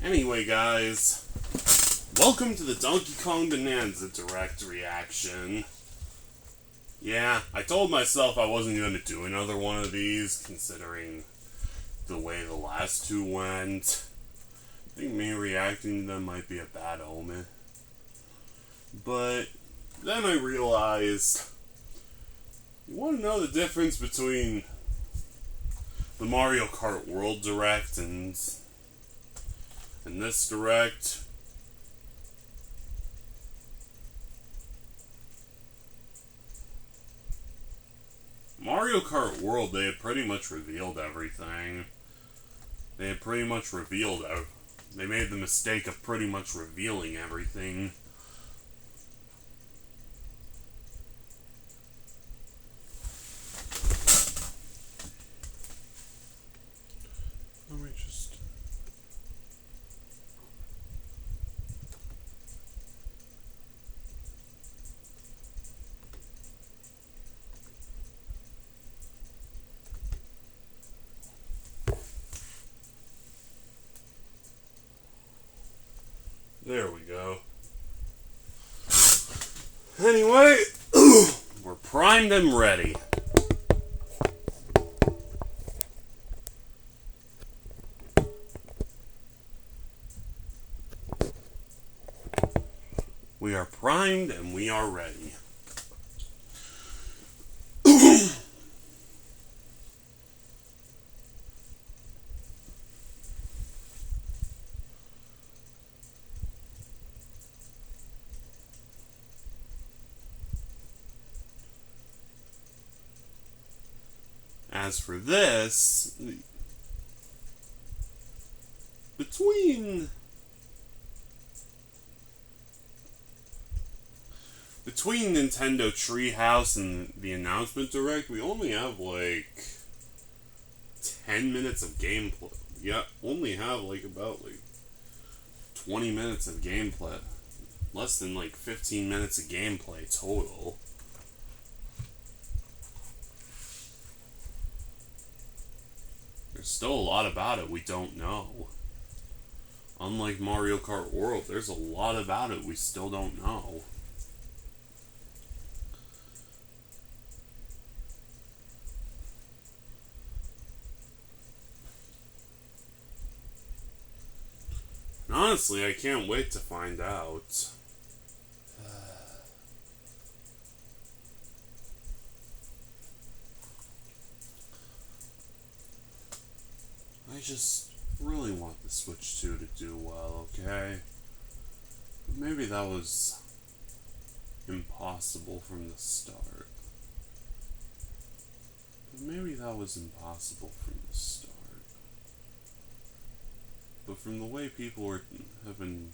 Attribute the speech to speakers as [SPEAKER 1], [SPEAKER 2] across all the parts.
[SPEAKER 1] Anyway, guys, welcome to the Donkey Kong Bananza direct reaction. Yeah, I told myself I wasn't going to do another one of these, considering the way the last two went. I think me reacting to them might be a bad omen. But then I realized, you want to know the difference between the Mario Kart World Direct and this Direct? Mario Kart World, they had pretty much revealed everything. They made the mistake of pretty much revealing everything. Let me just... There we go. Anyway, we're primed and ready. We are primed and we are ready. As for this, between Nintendo Treehouse and the announcement direct, we only have like 10 minutes of gameplay. Yeah, only have about 20 minutes of gameplay. Less than 15 minutes of gameplay total. There's still a lot about it we don't know. Unlike Mario Kart World, there's a lot about it we still don't know. And honestly, I can't wait to find out. I just really want the Switch 2 to do well, okay? But maybe that was impossible from the start. But from the way people have been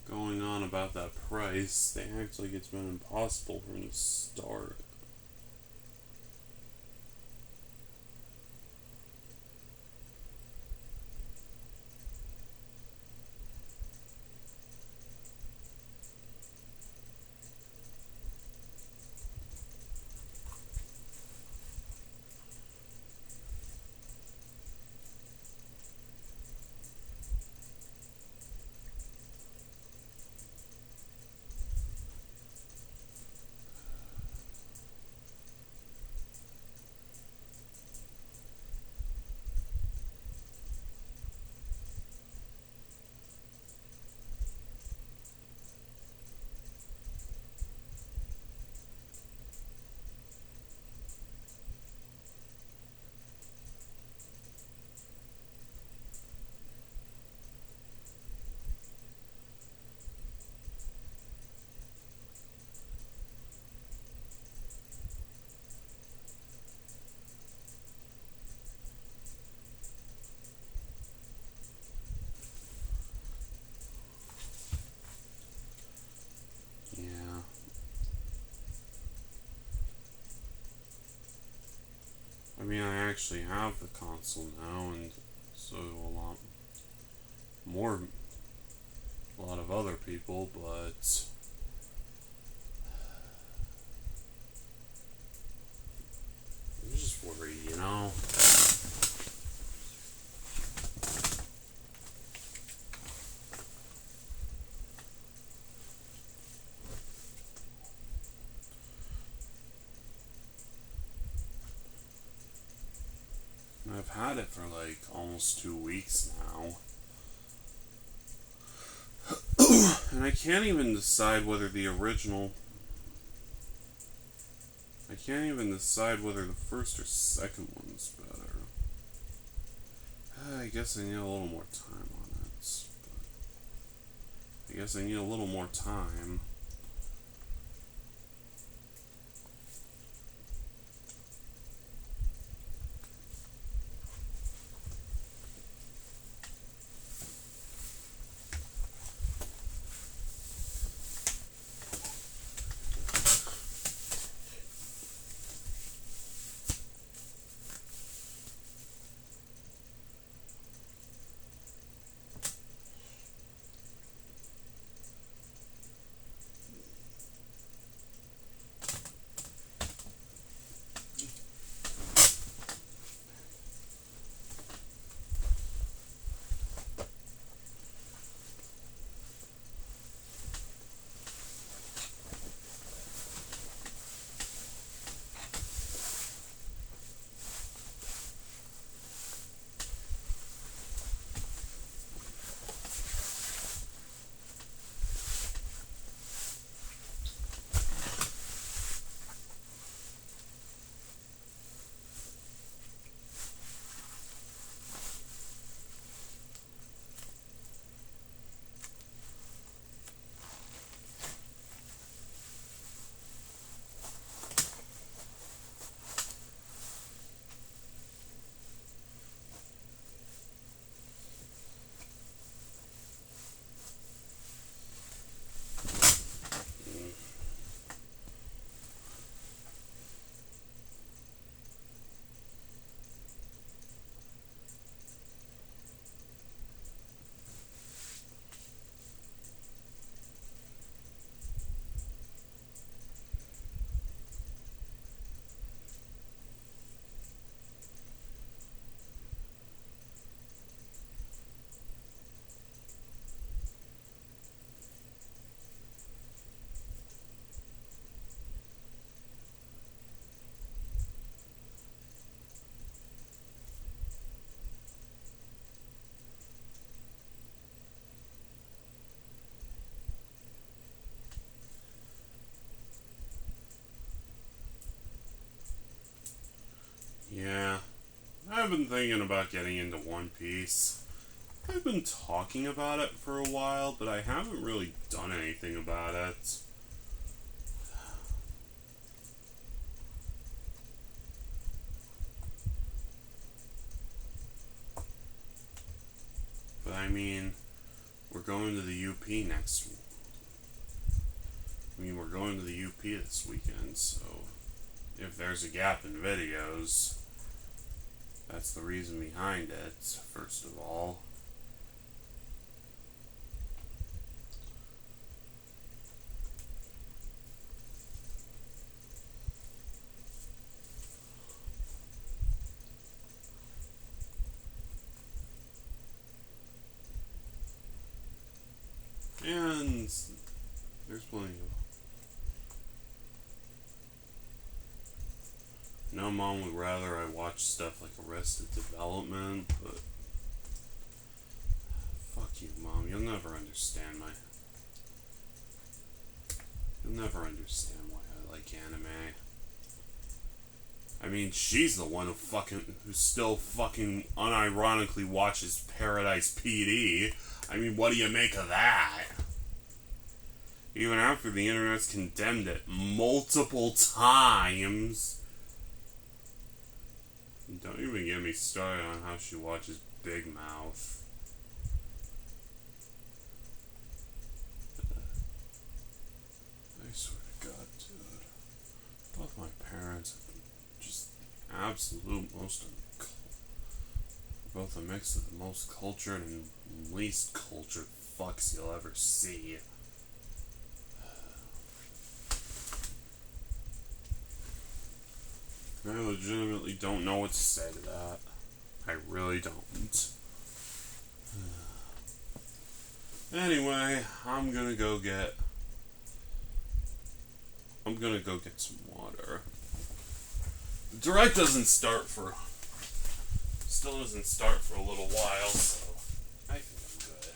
[SPEAKER 1] going on about that price, they act like it's been impossible from the start. I mean, I actually have the console now, and so do a lot of other people, but I'm just worried, you know? I've had it for like almost 2 weeks now. And I can't even decide whether the original... I can't even decide whether the first or second one's better. I guess I need a little more time on it. But I guess I need a little more time. Yeah, I've been thinking about getting into One Piece. I've been talking about it for a while, but I haven't really done anything about it. But I mean, we're going to the UP next week. We're going to the UP this weekend, so if there's a gap in videos, that's the reason behind it, first of all. And there's plenty of... No, Mom would rather I watch stuff like Arrested Development, but... Fuck you, Mom. You'll never understand why I like anime. I mean, she's the one who still fucking unironically watches Paradise PD. I mean, what do you make of that? Even after the internet's condemned it multiple times. Don't even get me started on how she watches Big Mouth. I swear to God, dude. Both my parents are just absolute most... Both a mix of the most cultured and least cultured fucks you'll ever see. I legitimately don't know what to say to that. I really don't. Anyway, I'm gonna go get some water. The direct doesn't start for still doesn't start for a little while, so I think I'm good.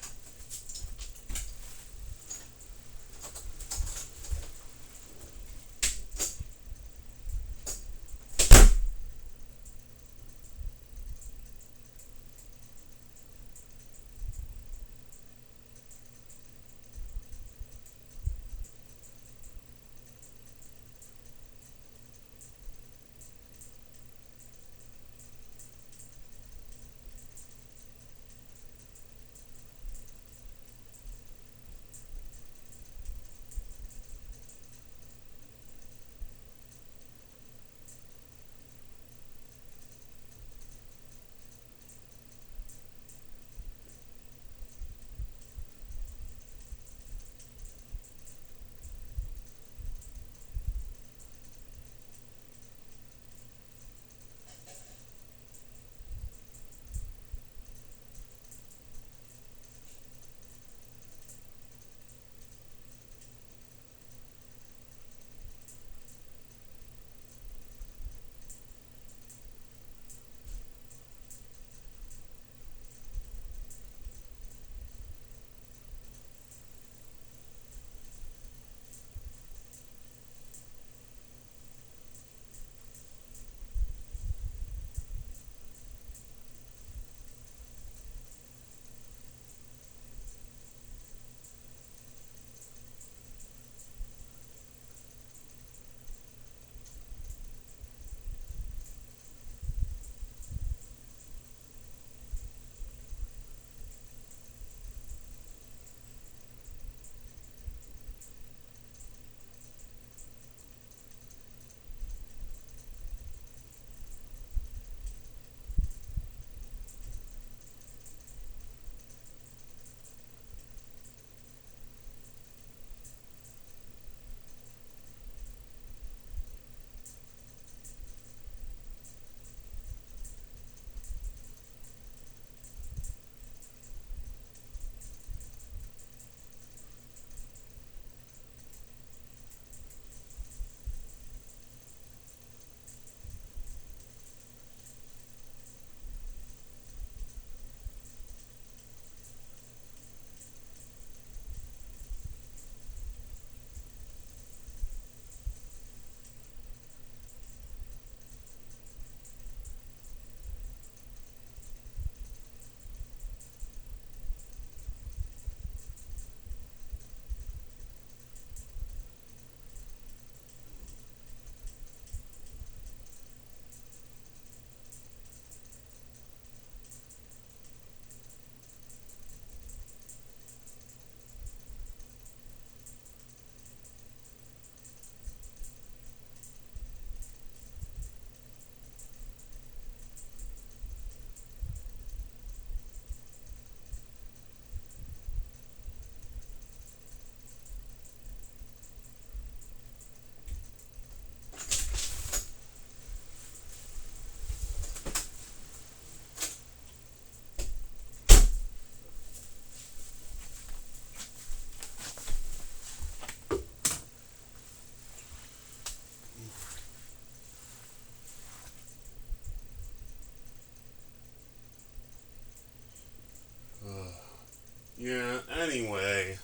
[SPEAKER 1] Yeah, anyway,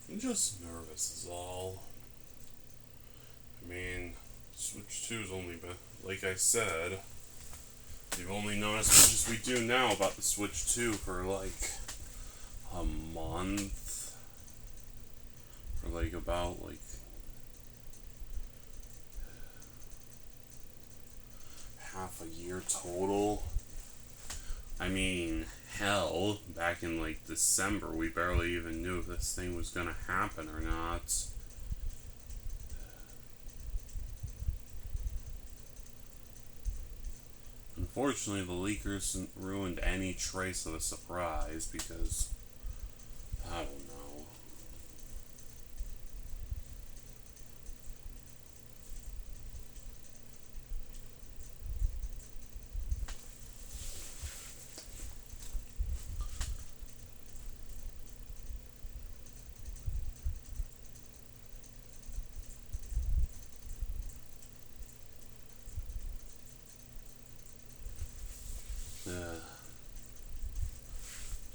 [SPEAKER 1] I'm just nervous is all. I mean, Switch 2's only been, like I said, you've only known as much as we do now about the Switch 2 for like a month. Or like about like half a year total. I mean, hell, back in like December, we barely even knew if this thing was gonna happen or not. Unfortunately, the leakers ruined any trace of a surprise because, I don't know.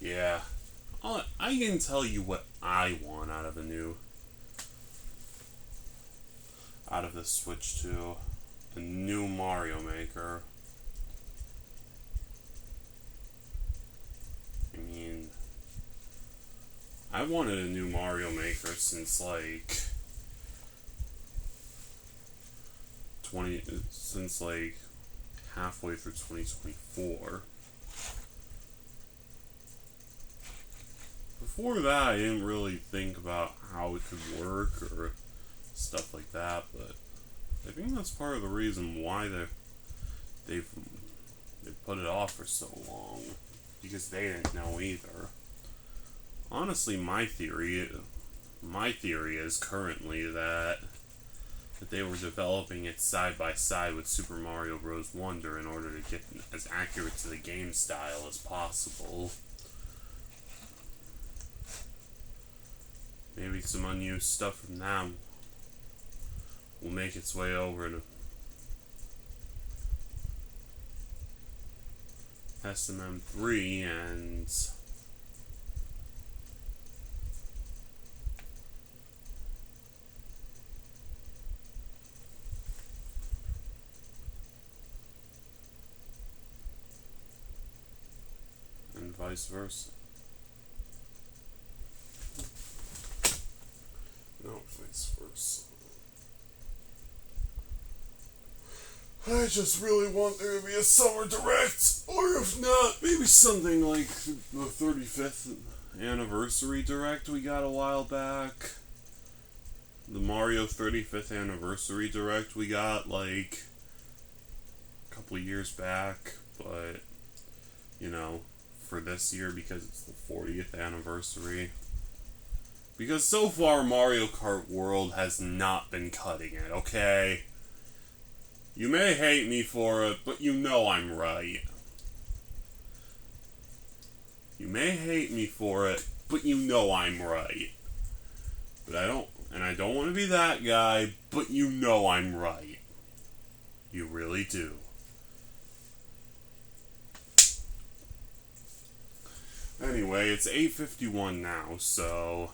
[SPEAKER 1] Yeah. I can tell you what I want out of the Switch 2. A new Mario Maker. I mean, I wanted a new Mario Maker since halfway through 2024. Before that, I didn't really think about how it could work or stuff like that, but I think that's part of the reason why they put it off for so long, because they didn't know either. Honestly, my theory is currently that they were developing it side by side with Super Mario Bros. Wonder in order to get as accurate to the game style as possible. Maybe some unused stuff from that will make its way over to SMM3 and vice versa. No, vice versa. I just really want there to be a summer direct, or if not, maybe something like the 35th anniversary direct we got a while back. The Mario 35th anniversary direct we got like a couple years back, but for this year because it's the 40th anniversary. Because so far Mario Kart World has not been cutting it, okay? You may hate me for it, but you know I'm right. You may hate me for it, but you know I'm right. But I don't want to be that guy, but you know I'm right. You really do. Anyway, it's 8:51 now, so...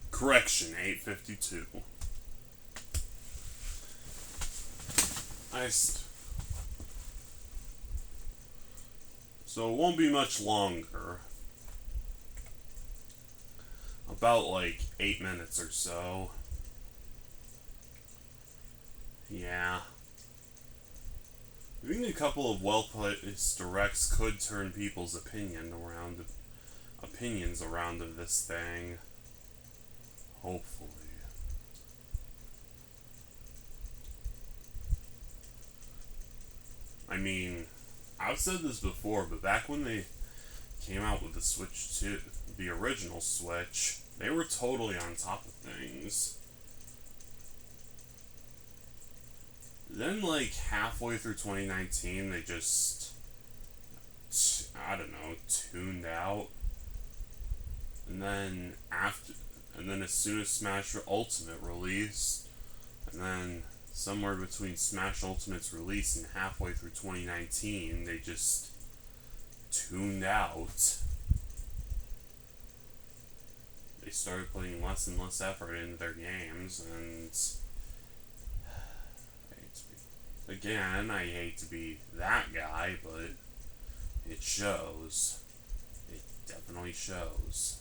[SPEAKER 1] Correction, 8:52. So it won't be much longer. About 8 minutes or so. Yeah. I think a couple of well-placed directs could turn people's opinions around of this thing. Hopefully. I mean, I've said this before, but back when they came out with the Switch 2, the original Switch, they were totally on top of things. Then, halfway through 2019, they just, tuned out. And then as soon as Smash Ultimate released, and then somewhere between Smash Ultimate's release and halfway through 2019, they just tuned out. They started putting less and less effort into their games, and again, I hate to be that guy, but it shows. It definitely shows.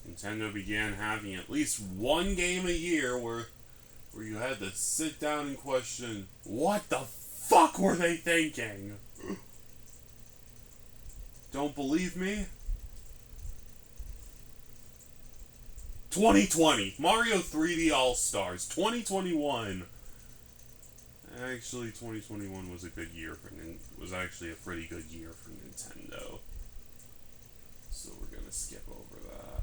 [SPEAKER 1] Nintendo began having at least one game a year where you had to sit down and question, what the fuck were they thinking? Don't believe me? 2020, Mario 3D All-Stars, 2021. Actually, 2021 was a good year was actually a pretty good year for Nintendo. So we're gonna skip over that.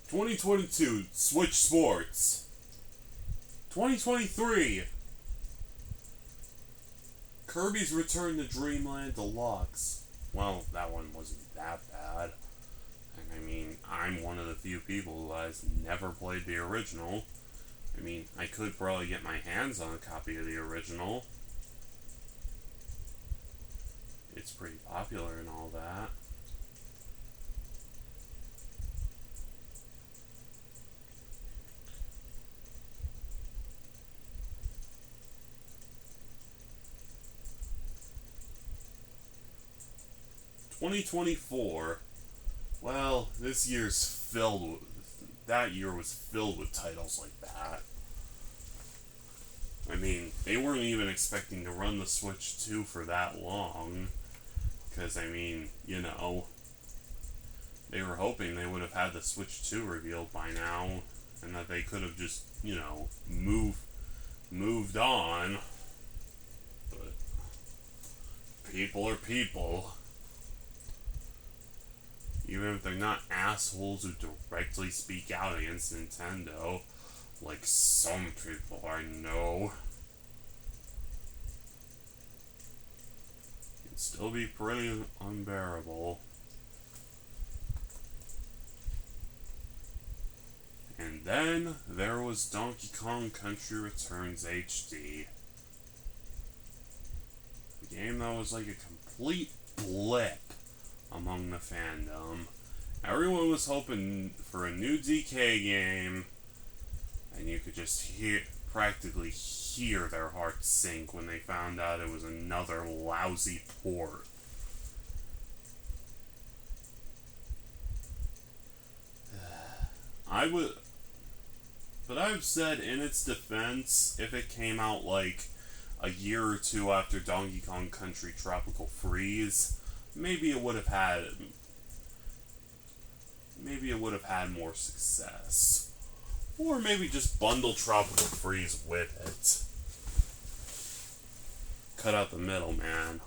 [SPEAKER 1] 2022, Switch Sports. 2023, Kirby's Return to Dreamland Deluxe. Well, that one wasn't that bad. I I mean, I'm one of the few people who has never played the original. I mean, I could probably get my hands on a copy of the original. It's pretty popular and all that. "2024. Well, this year's filled with... That year was filled with titles like that. I mean, they weren't even expecting to run the Switch 2 for that long. Because, I mean, you know, they were hoping they would have had the Switch 2 revealed by now. And that they could have just, you know, moved on. But people are people. Even if they're not assholes who directly speak out against Nintendo, like some people I know, it can still be pretty unbearable. And then there was Donkey Kong Country Returns HD. A game that was like a complete blip among the fandom. Everyone was hoping for a new DK game, and you could just practically hear their hearts sink when they found out it was another lousy port. But I've said in its defense, if it came out like a year or two after Donkey Kong Country Tropical Freeze, maybe it would have had more success. Or maybe just bundle Tropical Freeze with it. Cut out the middle, man.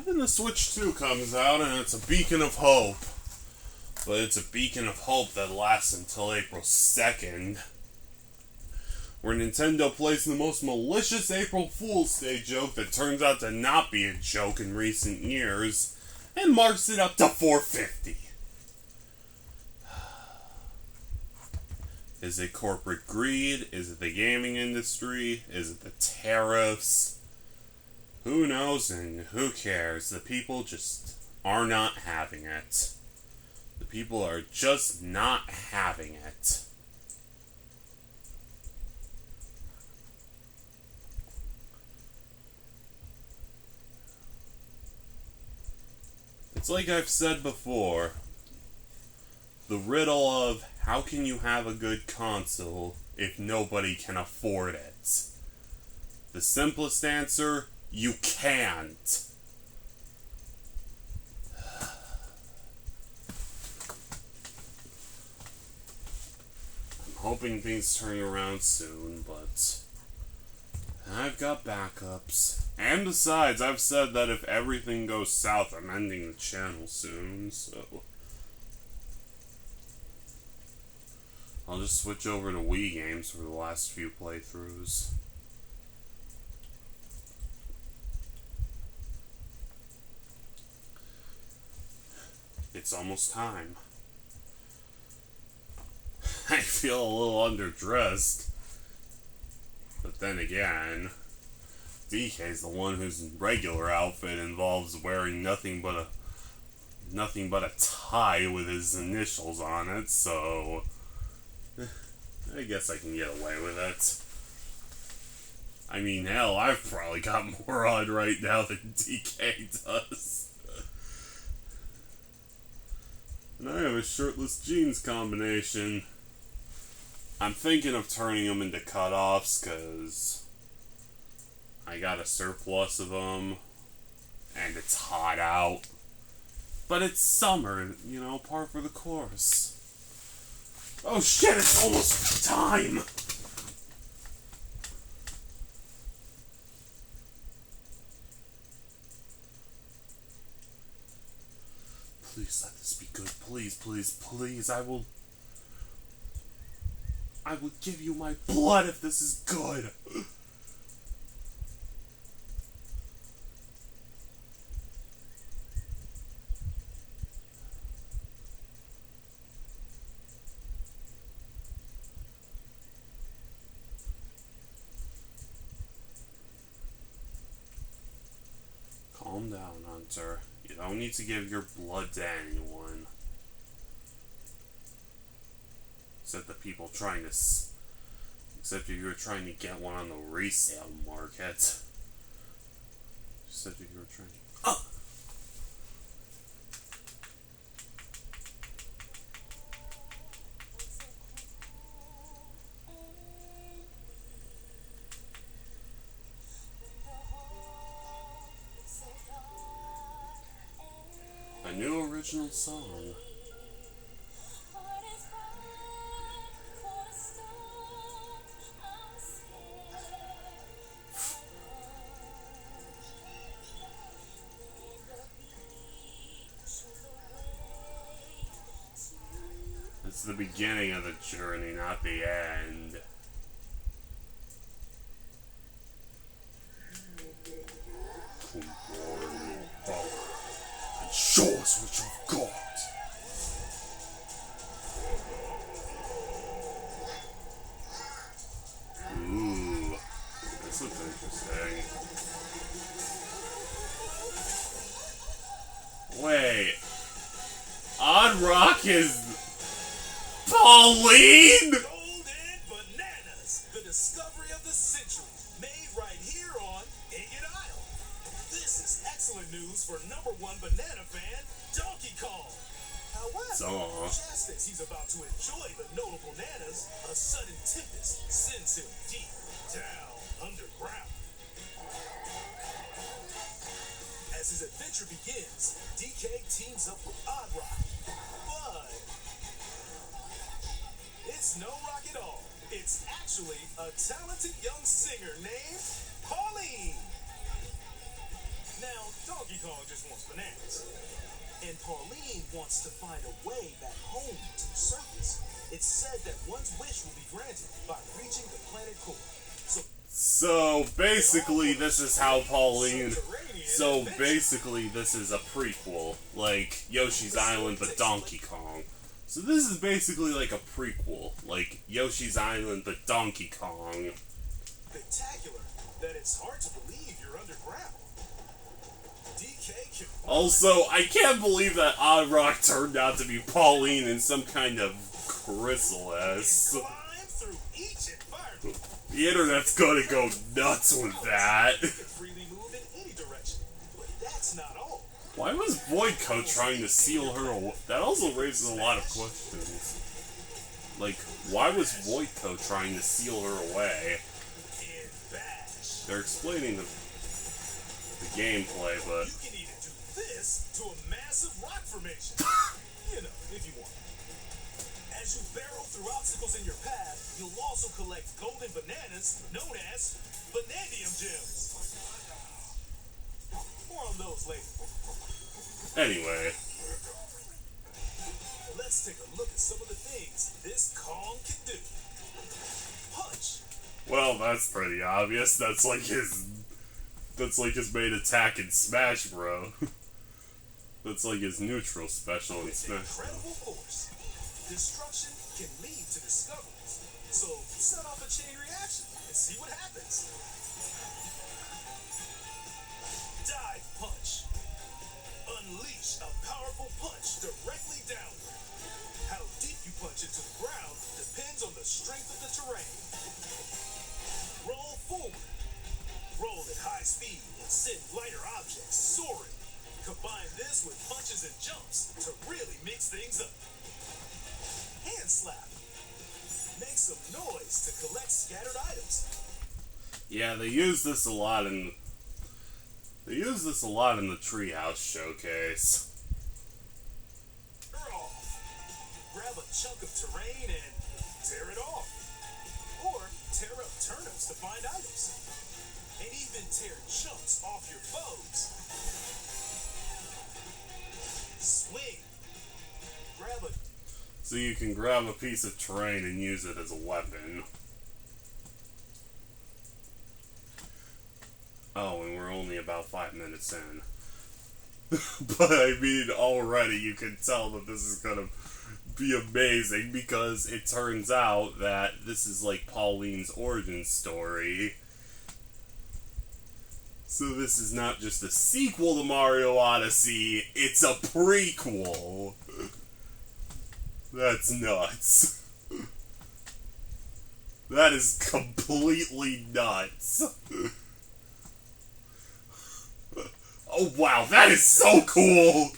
[SPEAKER 1] Then the Switch 2 comes out and it's a beacon of hope. But it's a beacon of hope that lasts until April 2nd. Where Nintendo plays the most malicious April Fool's Day joke that turns out to not be a joke in recent years, and marks it up to $4.50. Is it corporate greed? Is it the gaming industry? Is it the tariffs? Who knows and who cares? The people just are not having it. The people are just not having it. It's like I've said before, the riddle of how can you have a good console if nobody can afford it? The simplest answer, you can't. I'm hoping things turn around soon, but I've got backups. And besides, I've said that if everything goes south, I'm ending the channel soon, so I'll just switch over to Wii games for the last few playthroughs. It's almost time. I feel a little underdressed. But then again, DK's the one whose regular outfit involves wearing nothing but a tie with his initials on it, so I guess I can get away with it. I mean, hell, I've probably got more on right now than DK does. And I have a shirtless jeans combination. I'm thinking of turning them into cutoffs, because I got a surplus of them, and it's hot out. But it's summer, you know, par for the course. Oh shit, it's almost time! Please let this be good. Please, please, please. I will give you my blood if this is good. Calm down, Hunter. You don't need to give your blood to anyone. Except the people trying to... Except if you were trying to get one on the resale market. Except if you were trying to... Oh! A new original song. It's the beginning of the journey, not the end. Show us what you've got. Ooh, this looks interesting. Wait, Odd Rock is Pauline?
[SPEAKER 2] Golden Bananas, the discovery of the century, made right here on Ingot Isle. This is excellent news for #1 banana fan, Donkey Kong. However, just as he's about to enjoy the notable bananas, a sudden tempest sends him deep down underground. As his adventure begins, DK teams up with Odd Rock, but it's no rock at all. It's actually a talented young singer named Pauline. Now, Donkey Kong just wants bananas. And Pauline wants to find a way back home to the surface. It's said that one's wish will be granted by reaching the planet core.
[SPEAKER 1] So basically this is how Pauline... So basically this is a prequel. Like Yoshi's Island but Donkey Kong. So this is basically like a prequel. Like Yoshi's Island but Donkey Kong.
[SPEAKER 2] Spectacular that it's hard to believe you're underground.
[SPEAKER 1] Also, I can't believe that Odd Rock turned out to be Pauline in some kind of chrysalis. The internet's gonna go nuts with that. Why was Voidco trying to seal her away? That also raises a lot of questions. Like, why was Voidco trying to seal her away? They're explaining the gameplay, but...
[SPEAKER 2] You can even do this to a massive rock formation. You know, if you want. As you barrel through obstacles in your path, you'll also collect golden bananas known as Banandium gems. More on those later.
[SPEAKER 1] Anyway.
[SPEAKER 2] Let's take a look at some of the things this Kong can do. Punch.
[SPEAKER 1] Well, that's pretty obvious. That's like his main attack in Smash Bros. That's like his neutral special in Smash Bros.
[SPEAKER 2] Incredible force. Destruction can lead to discoveries. So set off a chain reaction and see what happens. Dive punch. Unleash a powerful punch directly downward. How deep you punch into the ground depends on the strength of the terrain. Roll forward. Roll at high speed and send lighter objects soaring. Combine this with punches and jumps to really mix things up. Hand slap. Make some noise to collect scattered items.
[SPEAKER 1] Yeah, they use this a lot in the Treehouse Showcase.
[SPEAKER 2] Grab a chunk of terrain and tear it off. Or tear up turnips to find items. And even tear chunks off your foes. Swing.
[SPEAKER 1] So you can grab a piece of terrain and use it as a weapon. Oh, and we're only about 5 minutes in. But I mean, already you can tell that this is gonna be amazing because it turns out that this is like Pauline's origin story. So this is not just a sequel to Mario Odyssey, it's a prequel. That's nuts. That is completely nuts. Oh wow, that is so cool!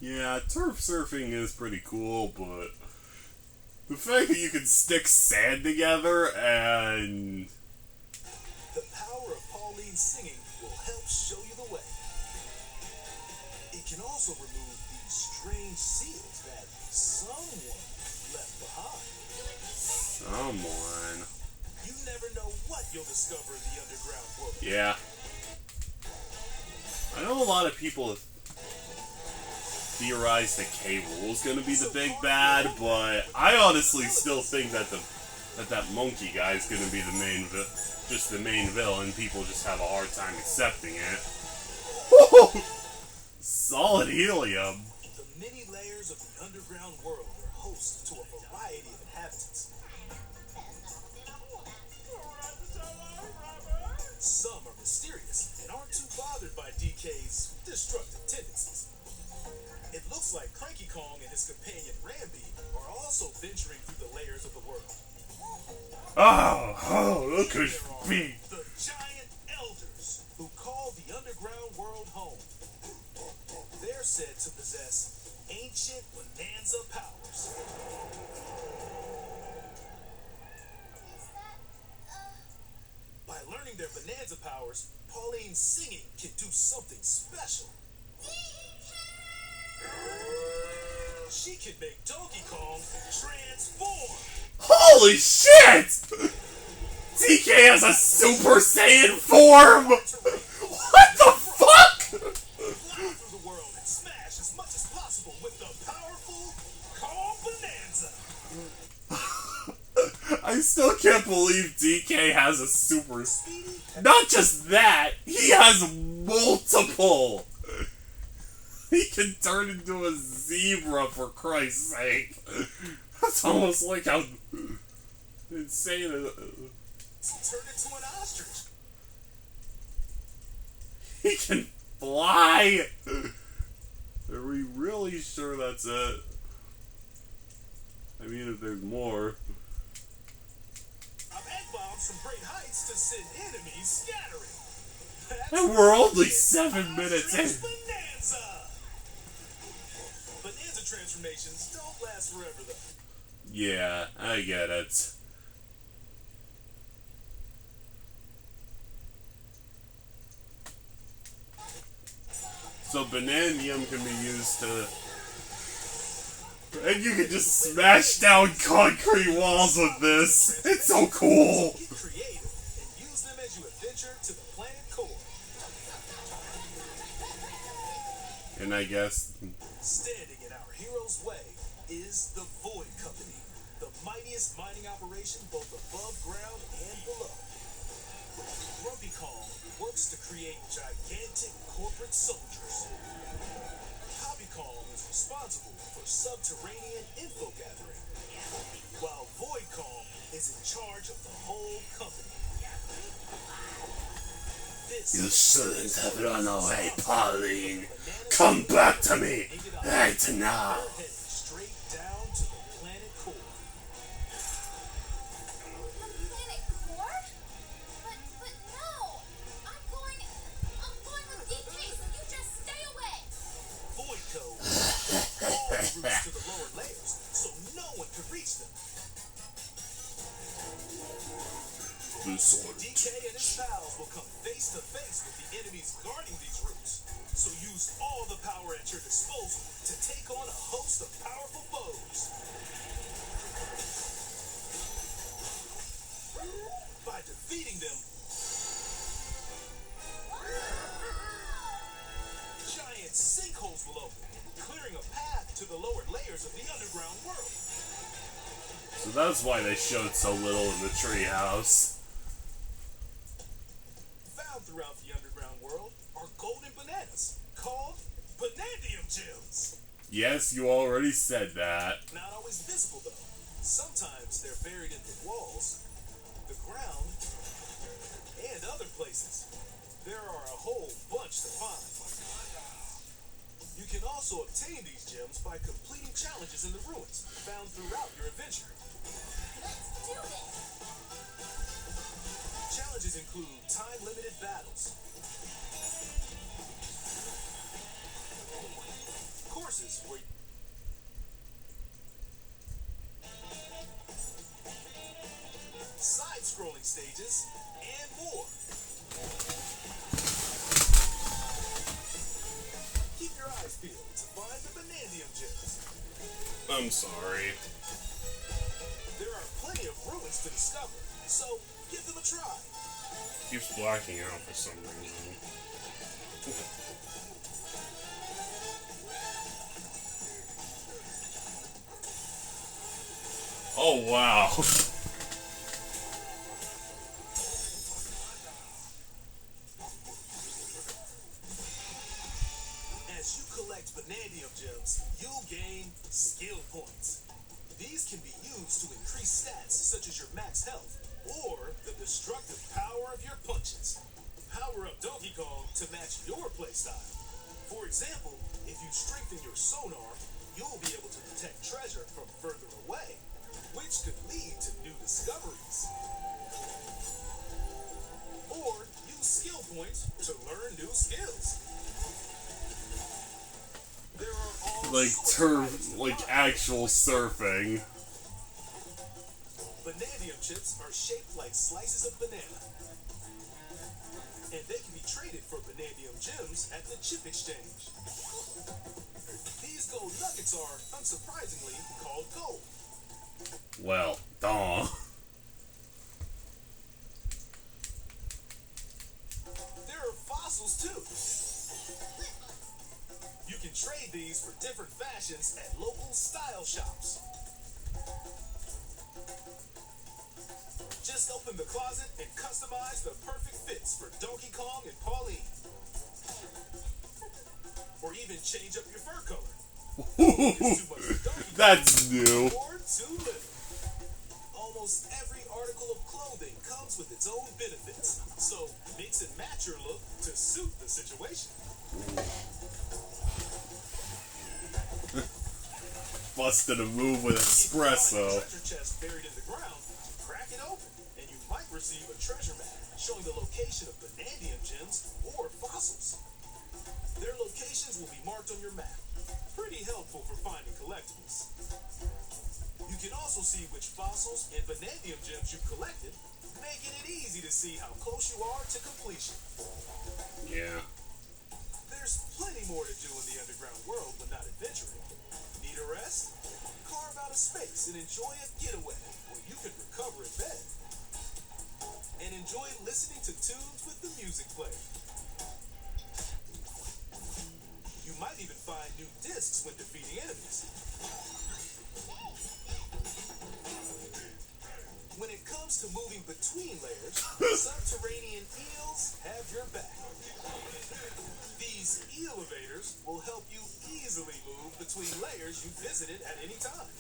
[SPEAKER 1] Yeah, turf surfing is pretty cool, but the fact that you can stick sand together and...
[SPEAKER 2] The power of Pauline's singing will help show you the way. It can also remove these strange seals that someone left behind.
[SPEAKER 1] Someone...
[SPEAKER 2] You never know what you'll discover in the underground world.
[SPEAKER 1] Yeah. I know a lot of people have theorized that K. Rool's gonna be the big bad, but I honestly still think that that monkey guy is gonna be the main villain. People just have a hard time accepting it. Solid helium.
[SPEAKER 2] The many layers of the underground world are host to a variety of inhabitants. Some are mysterious and aren't too bothered by DK's destructive tendencies. It looks like Cranky Kong and his companion Rambi are also venturing through the layers of the world.
[SPEAKER 1] Oh, look who's big.
[SPEAKER 2] The giant elders who call the underground world home. They're said to possess ancient Bananza powers. By learning their Bananza powers, Pauline's singing can do something special. She can make Donkey Kong transform.
[SPEAKER 1] Holy shit! DK has a Super Saiyan form! What the fuck?
[SPEAKER 2] Fly through the world and smash as much as possible with the powerful Kong Bananza.
[SPEAKER 1] I still can't believe DK has a super... Not just that, he has multiple! He can turn into a zebra, for Christ's sake. That's almost like how insane it is.
[SPEAKER 2] Turn into an ostrich.
[SPEAKER 1] He can fly! Are we really sure that's it? I mean, if there's more.
[SPEAKER 2] Egg bombs from great heights to send enemies scattering.
[SPEAKER 1] And we're only 7 minutes in.
[SPEAKER 2] Bananza! Bananza transformations don't last forever, though.
[SPEAKER 1] Yeah, I get it. So Bananium can be used to... And you can just smash down concrete walls with this. It's so cool.
[SPEAKER 2] Get creative and use them as you adventure to the planet core.
[SPEAKER 1] And I guess...
[SPEAKER 2] Standing in our hero's way is the Void Company, the mightiest mining operation both above ground and below. Grumpy Kong works to create gigantic corporate soldiers. Poppy Kong is responsible for subterranean info gathering, while Void Kong is in charge of the whole company.
[SPEAKER 1] You shouldn't have run away, Pauline. Come back to me right now.
[SPEAKER 2] We're heading straight down to the planet core.
[SPEAKER 3] The planet core? But no! I'm going with DK, so you just stay away!
[SPEAKER 2] Void Code blocks all routes to the lower layers, so no one can reach them. DK and his pals will come face to face with the enemies guarding these routes. So use all the power at your disposal to take on a host of powerful foes. By defeating them, giant sinkholes will open, clearing a path to the lower layers of the underground world.
[SPEAKER 1] So that's why they showed so little in the treehouse.
[SPEAKER 2] Found throughout the underground world are golden bananas called Banandium gems.
[SPEAKER 1] Yes, you already said that.
[SPEAKER 2] Not always visible though. Sometimes they're buried in the walls, the ground, and other places. There are a whole bunch to find. You can also obtain these gems by completing challenges in the ruins found throughout your adventure.
[SPEAKER 3] Let's do this.
[SPEAKER 2] Challenges include time-limited battles, courses where side-scrolling stages, and more. Keep your eyes peeled to find the Bananza gems.
[SPEAKER 1] I'm sorry.
[SPEAKER 2] There are plenty of ruins to discover, so give them a try.
[SPEAKER 1] Keeps blacking out for some reason. Oh wow.
[SPEAKER 2] As you collect Bananza gems, you'll gain skill points. These can be used to increase stats such as your max health or the destructive power of your punches. Power up Donkey Kong to match your playstyle. For example, if you strengthen your sonar, you'll be able to detect treasure from further away, which could lead to new discoveries. Or use skill points to learn new skills. There are all
[SPEAKER 1] Like
[SPEAKER 2] sorts of items to
[SPEAKER 1] like
[SPEAKER 2] find.
[SPEAKER 1] actual surfing.
[SPEAKER 2] Bananza chips are shaped like slices of banana. And they can be traded for Bananza gems at the chip exchange. These gold nuggets are, unsurprisingly, called gold.
[SPEAKER 1] Well, duh.
[SPEAKER 2] There are fossils too. You can trade these for different fashions at local style shops. Just open the closet and customize the perfect fits for Donkey Kong and Pauline. Or even change up your fur color. It's too much for Donkey Kong
[SPEAKER 1] That's new.
[SPEAKER 2] or too little. Almost every article of clothing comes with its own benefits, so mix and match your look to suit the situation.
[SPEAKER 1] Busted a move with
[SPEAKER 2] If you find a
[SPEAKER 1] espresso.
[SPEAKER 2] treasure chest buried in the ground, crack it open, and you might receive a treasure map showing the location of Bananza gems or fossils. Their locations will be marked on your map. Pretty helpful for finding collectibles. You can also see which fossils and Bananza gems you've collected, making it easy to see how close you are to completion.
[SPEAKER 1] Yeah.
[SPEAKER 2] There's plenty more to do in the underground world when not adventuring. Need a rest? Carve out a space and enjoy a getaway where you can recover in bed. And enjoy listening to tunes with the music player. You might even find new discs when defeating enemies. When it comes to moving between layers, subterranean eels have your back. These elevators will help you easily move between layers you visited at any time.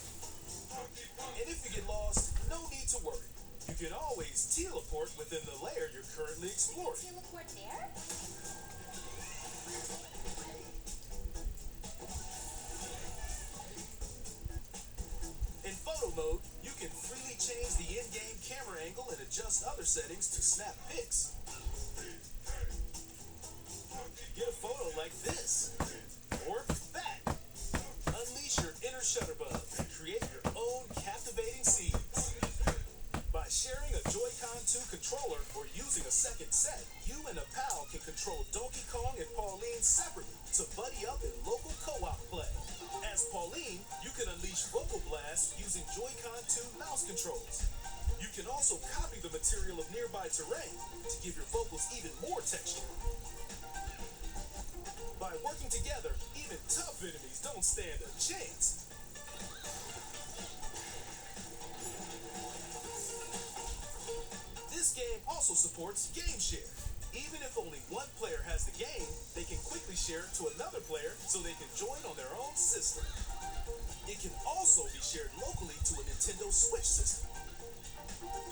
[SPEAKER 2] And if you get lost, no need to worry. You can always teleport within the layer you're currently exploring.
[SPEAKER 3] Teleport there?
[SPEAKER 2] In photo mode, you can freely change the in-game camera angle and adjust other settings to snap pics. Get a photo like this, or that. Unleash your inner shutterbug and create your own captivating scenes. By sharing a Joy-Con 2 controller or using a second set, you and a pal can control Donkey Kong and Pauline separately to buddy up in local co-op play. As Pauline, you can unleash vocal blasts using Joy-Con 2 mouse controls. You can also copy the material of nearby terrain to give your vocals even more texture. By working together, even tough enemies don't stand a chance. This game also supports Game Share. Even if only one player has the game, they can quickly share it to another player so they can join on their own system. It can also be shared locally to a Nintendo Switch system.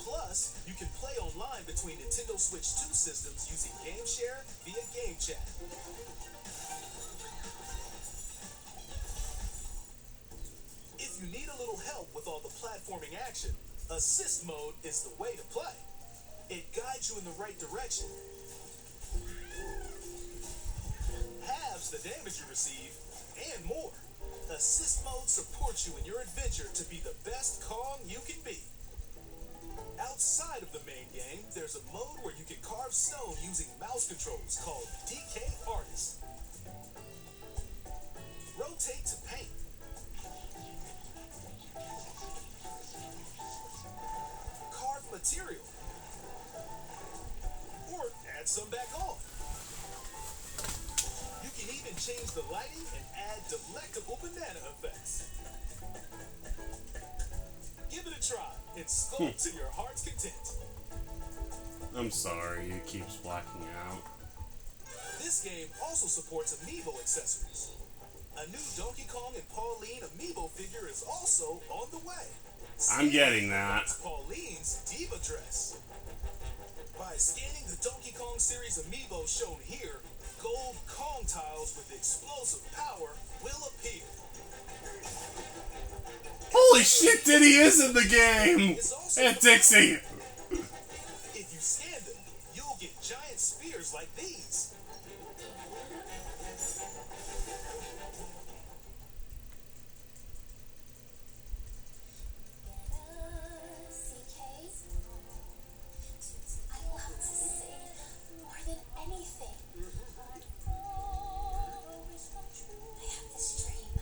[SPEAKER 2] Plus, you can play online between Nintendo Switch 2 systems using Game Share via Game Chat. If you need a little help with all the platforming action, Assist Mode is the way to play. It guides you in the right direction, halves the damage you receive, and more. Assist Mode supports you in your adventure to be the best Kong you can be. Outside of the main game, there's a mode where you can carve stone using mouse controls called DK Artist. Rotate to paint. Carve material. Or add some back on. You can even change the lighting and add delectable banana effects. Give it a try. It sculpts in your heart's content.
[SPEAKER 1] I'm sorry, it keeps blacking out.
[SPEAKER 2] This game also supports amiibo accessories. A new Donkey Kong and Pauline amiibo figure is also on the way.
[SPEAKER 1] I'm getting that.
[SPEAKER 2] Pauline's diva dress. By scanning the Donkey Kong series amiibo shown here, gold Kong tiles with explosive power will appear.
[SPEAKER 1] Holy shit, Diddy is in the game! And Dixie!
[SPEAKER 2] If you scan them, you'll get giant spears like these.
[SPEAKER 3] I love to sing more than anything. I have this dream.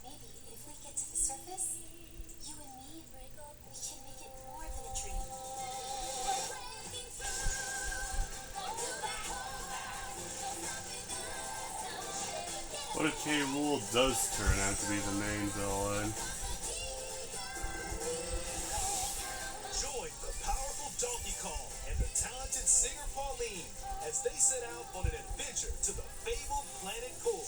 [SPEAKER 3] Maybe if we get to the surface, you and me, we can make it more than a dream.
[SPEAKER 1] What if K. Rool does turn out to be the main villain?
[SPEAKER 2] Join the powerful Donkey Kong and the talented singer Pauline as they set out on an adventure to the fabled planet core.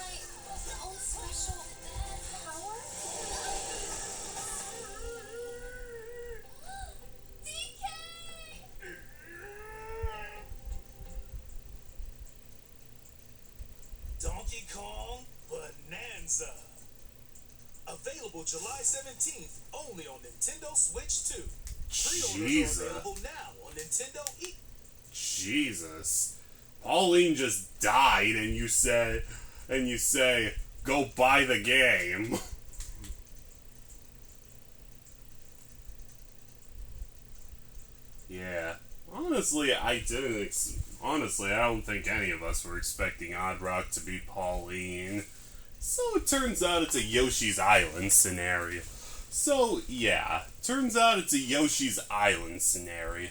[SPEAKER 3] My own special power? DK!
[SPEAKER 2] Donkey Kong Bananza. Available July 17th only on Nintendo Switch 2. Pre-orders
[SPEAKER 1] Jesus.
[SPEAKER 2] are available now on Nintendo
[SPEAKER 1] Jesus. Pauline just died and you say, go buy the game. Yeah. Honestly, I don't think any of us were expecting Odd Rock to be Pauline. So it turns out it's a Yoshi's Island scenario. So, yeah. Turns out it's a Yoshi's Island scenario.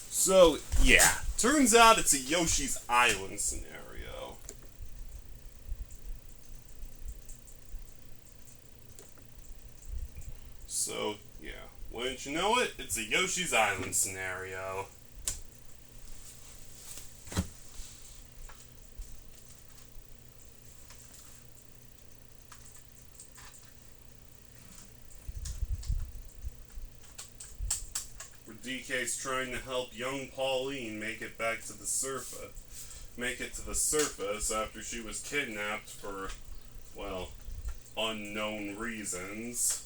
[SPEAKER 1] So, yeah. Turns out it's a Yoshi's Island scenario. So, yeah. Wouldn't you know it? It's a Yoshi's Island scenario. Where DK's trying to help young Pauline make it back to the surface. Make it to the surface after she was kidnapped for, well, unknown reasons.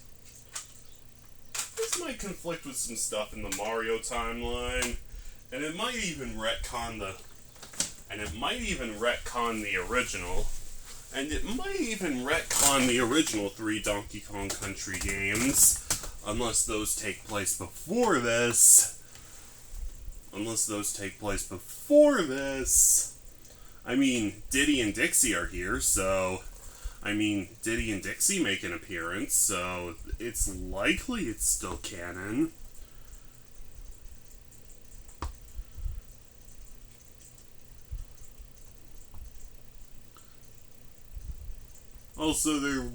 [SPEAKER 1] This might conflict with some stuff in the Mario timeline, and it might even retcon the original, and it might even retcon the original 3 Donkey Kong Country games, unless those take place before this. I mean, Diddy and Dixie are here, so... Diddy and Dixie make an appearance, so it's likely it's still canon. Also,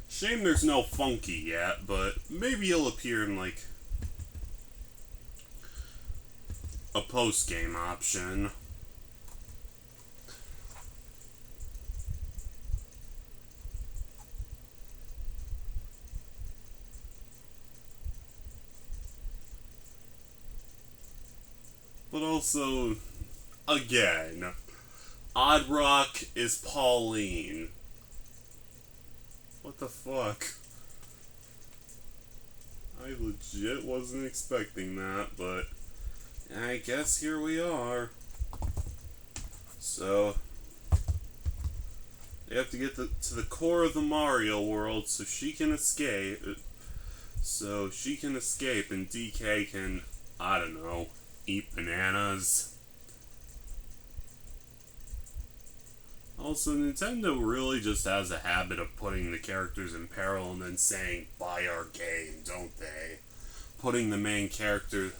[SPEAKER 1] shame there's no Funky yet, but maybe he'll appear in, like, a post-game option. also, again, Odd Rock is Pauline. What the fuck? I legit wasn't expecting that, but I guess here we are. So, they have to get to the core of the Mario world so she can escape. And DK can, I don't know, eat bananas. Also, Nintendo really just has a habit of putting the characters in peril and then saying, buy our game, don't they? Putting the main character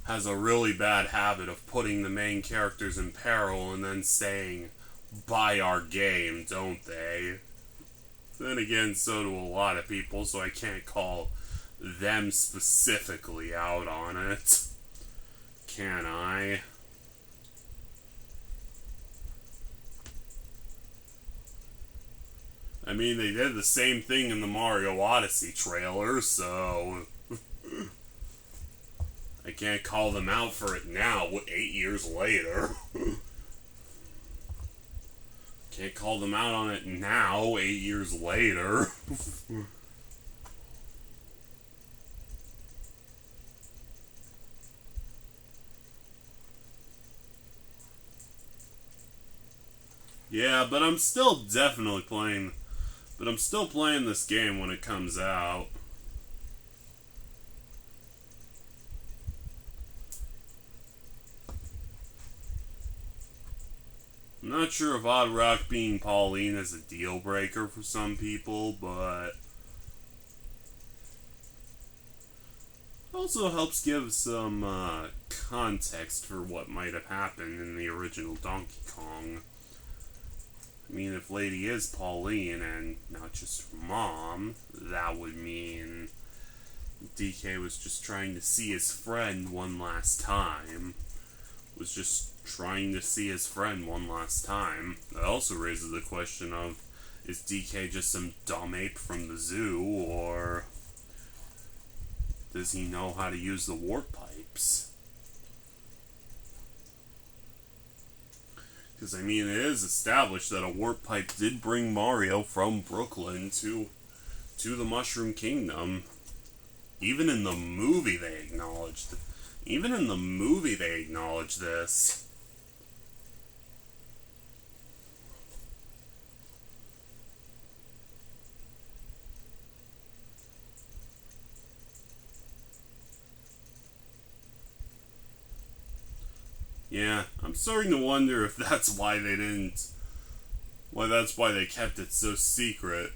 [SPEAKER 1] has a really bad habit of putting the main characters in peril and then saying, buy our game, don't they? Then again, so do a lot of people, so I can't call them specifically out on it. Can I? I mean, they did the same thing in the Mario Odyssey trailer, so I can't call them out for it now, 8 years later. Can't call them out on it now, 8 years later. Yeah, but I'm still definitely playing. But I'm still playing this game when it comes out. I'm not sure if Odd Rock being Pauline is a deal breaker for some people, but also helps give some context for what might have happened in the original Donkey Kong. I mean, if Lady is Pauline and not just her mom, that would mean DK was just trying to see his friend one last time. Was just trying to see his friend one last time. That also raises the question of, is DK just some dumb ape from the zoo, or does he know how to use the warp pipes? Because, I mean, it is established that a warp pipe did bring Mario from Brooklyn to the Mushroom Kingdom. Even in the movie they acknowledged it. Even in the movie they acknowledge this. Yeah, I'm starting to wonder if that's why they didn't. That's why they kept it so secret.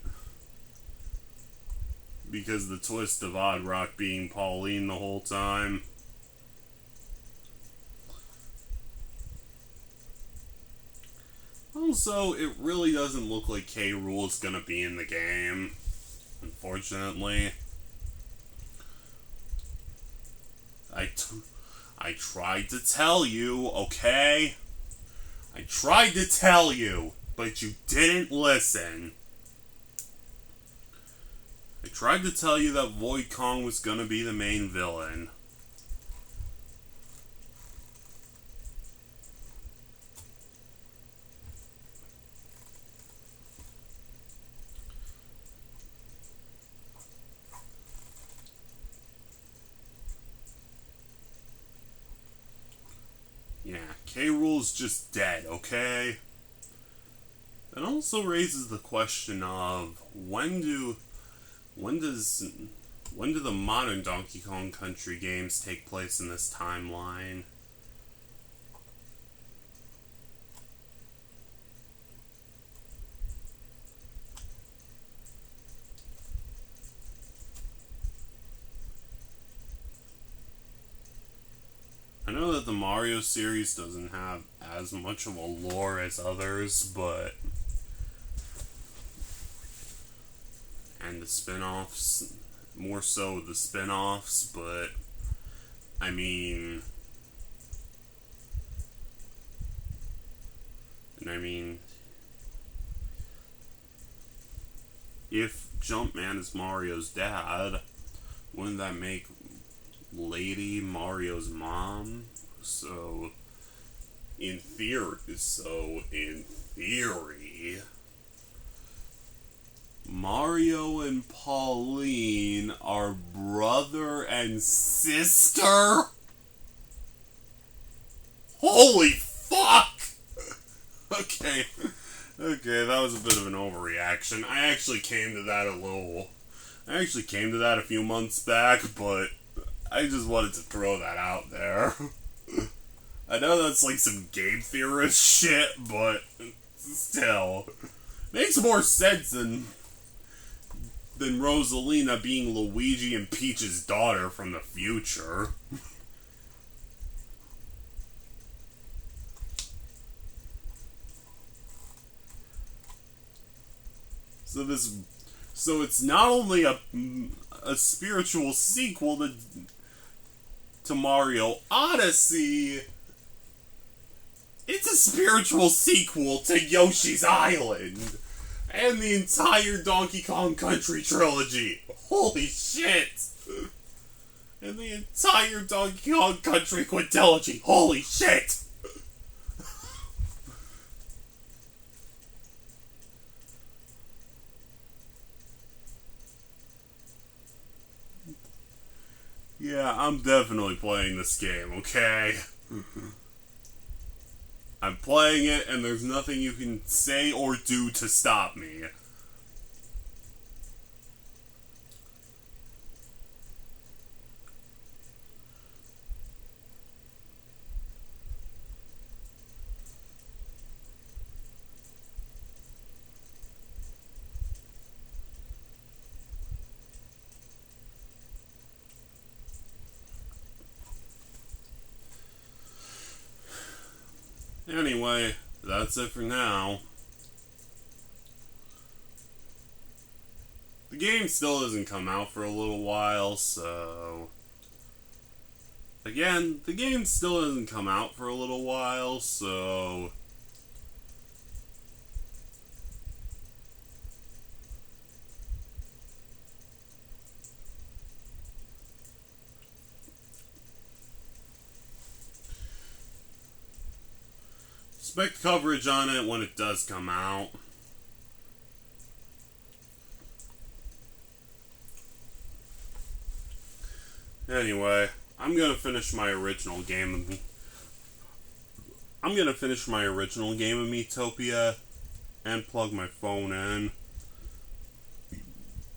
[SPEAKER 1] Because the twist of Odd Rock being Pauline the whole time. Also, it really doesn't look like K. Rool is gonna be in the game. Unfortunately. I tried to tell you, okay? I tried to tell you, but you didn't listen. I tried to tell you that Void Kong was gonna be the main villain. Yeah, K. Rool's just dead, okay? It also raises the question of when do the modern Donkey Kong Country games take place in this timeline? I know that the Mario series doesn't have as much of a lore as others, but and the spin-offs, more so the spin-offs, but I mean, if Jumpman is Mario's dad, wouldn't that make Lady Mario's mom? So In theory, Mario and Pauline are brother and sister? Holy fuck! Okay, that was a bit of an overreaction. I actually came to that a few months back, but I just wanted to throw that out there. I know that's like some game theorist shit, but still. Makes more sense than Rosalina being Luigi and Peach's daughter from the future. So it's not only a spiritual sequel to Mario Odyssey, it's a spiritual sequel to Yoshi's Island and the entire Donkey Kong Country trilogy. Holy shit! And the entire Donkey Kong Country quintilogy. Holy shit! Yeah, I'm definitely playing this game, okay? I'm playing it, and there's nothing you can say or do to stop me. Anyway, that's it for now. The game still doesn't come out for a little while, so... Again, the game still doesn't come out for a little while, so... Expect coverage on it when it does come out. Anyway, I'm gonna finish my original game of Miitopia and plug my phone in.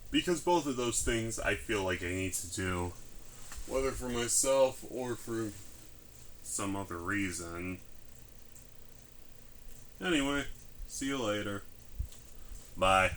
[SPEAKER 1] Because both of those things I feel like I need to do. Whether for myself or for some other reason. Anyway, see you later. Bye.